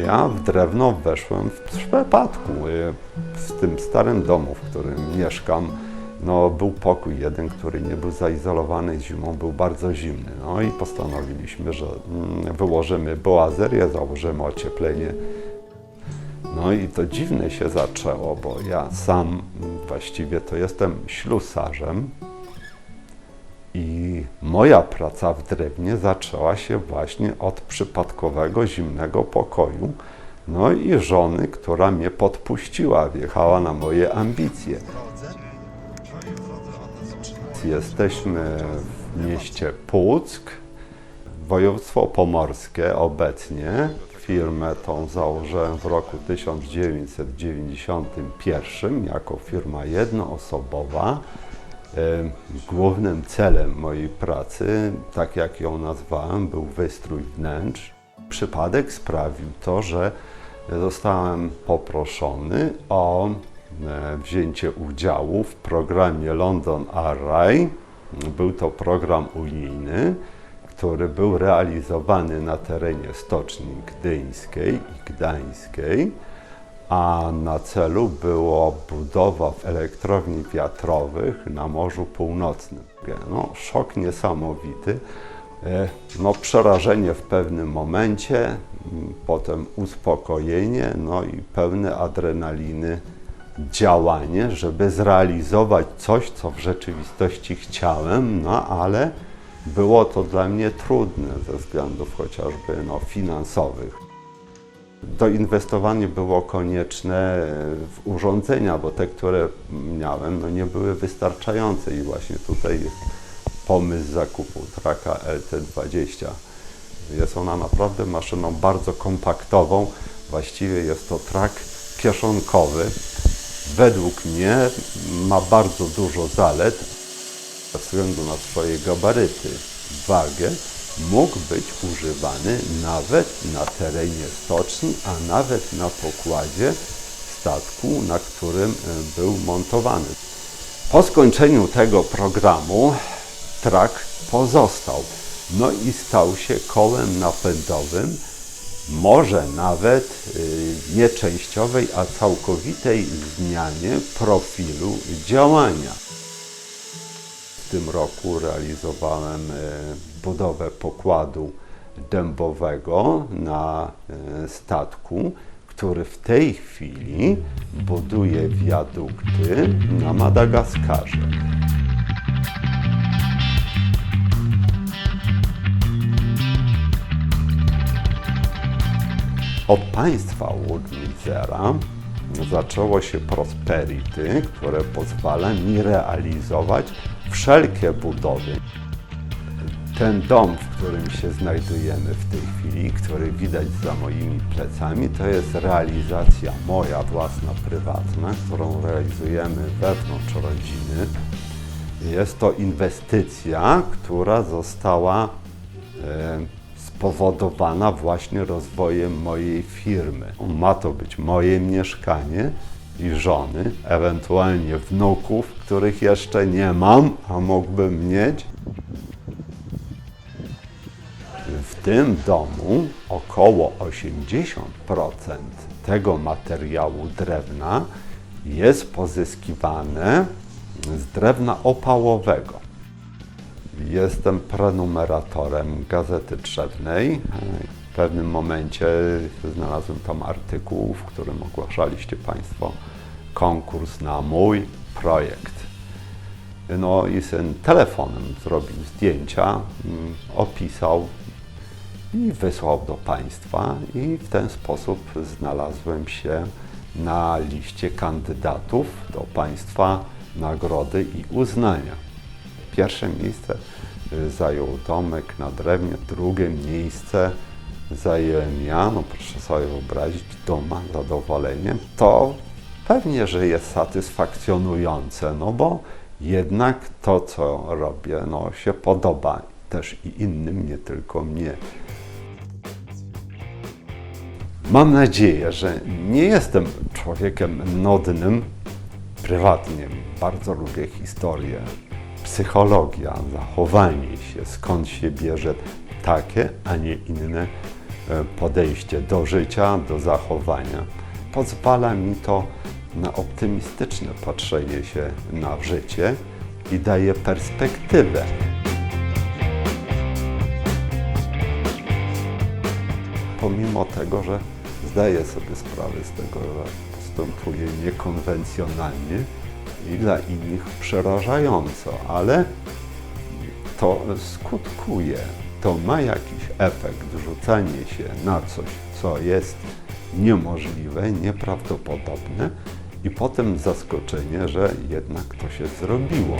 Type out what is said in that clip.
Ja w drewno weszłem w przypadku. W tym starym domu, w którym mieszkam, no, był pokój jeden, który nie był zaizolowany, zimą był bardzo zimny. No i postanowiliśmy, że wyłożymy boazerię, założymy ocieplenie. No i to dziwne się zaczęło, bo ja sam właściwie to jestem ślusarzem i moja praca w drewnie zaczęła się właśnie od przypadkowego zimnego pokoju. No i żony, która mnie podpuściła, wjechała na moje ambicje. Jesteśmy w mieście Puck, województwo pomorskie obecnie. Firmę tą założyłem w roku 1991 jako firma jednoosobowa. Głównym celem mojej pracy, tak jak ją nazwałem, był wystrój wnętrz. Przypadek sprawił to, że zostałem poproszony o wzięcie udziału w programie London Eye. Był to program unijny, który był realizowany na terenie Stoczni Gdyńskiej i Gdańskiej, a na celu było budowa elektrowni wiatrowych na Morzu Północnym. No, szok niesamowity, no, przerażenie w pewnym momencie, potem uspokojenie, no i pełne adrenaliny działanie, żeby zrealizować coś, co w rzeczywistości chciałem, no ale było to dla mnie trudne ze względów chociażby finansowych. Doinwestowanie było konieczne w urządzenia, bo te, które miałem, no nie były wystarczające i właśnie tutaj jest pomysł zakupu traka LT20. Jest ona naprawdę maszyną bardzo kompaktową, właściwie jest to trak kieszonkowy. Według mnie ma bardzo dużo zalet. Ze względu na swoje gabaryty, wagę, mógł być używany nawet na terenie stoczni, a nawet na pokładzie statku, na którym był montowany. Po skończeniu tego programu trak pozostał, no i stał się kołem napędowym, może nawet nie częściowej, a całkowitej zmianie profilu działania. W tym roku realizowałem budowę pokładu dębowego na statku, który w tej chwili buduje wiadukty na Madagaskarze. Od państwa Woodmizera zaczęło się Prosperity, które pozwala mi realizować wszelkie budowy. Ten dom, w którym się znajdujemy w tej chwili, który widać za moimi plecami, to jest realizacja moja własna, prywatna, którą realizujemy wewnątrz rodziny. Jest to inwestycja, która została spowodowana właśnie rozwojem mojej firmy. Ma to być moje mieszkanie i żony, ewentualnie wnuków, których jeszcze nie mam, a mógłbym mieć. W tym domu około 80% tego materiału drewna jest pozyskiwane z drewna opałowego. Jestem prenumeratorem Gazety Drzewnej. W pewnym momencie znalazłem tam artykuł, w którym ogłaszaliście Państwo konkurs na mój projekt. No i syn telefonem zrobił zdjęcia, opisał i wysłał do Państwa i w ten sposób znalazłem się na liście kandydatów do Państwa nagrody i uznania. Pierwsze miejsce zajął domek na drewnie, drugie miejsce zająłem ja, no proszę sobie wyobrazić, duma, zadowolenie. To pewnie, że jest satysfakcjonujące, no bo jednak to, co robię, no się podoba też i innym, nie tylko mnie. Mam nadzieję, że nie jestem człowiekiem nudnym prywatnie. Bardzo lubię historię, psychologia, zachowanie się, skąd się bierze takie, a nie inne podejście do życia, do zachowania. Pozwala mi to na optymistyczne patrzenie się na życie i daje perspektywę. Pomimo tego, że zdaję sobie sprawę z tego, że postępuję niekonwencjonalnie i dla innych przerażająco, ale to skutkuje, to ma jakiś efekt, rzucanie się na coś, co jest niemożliwe, nieprawdopodobne i potem zaskoczenie, że jednak to się zrobiło.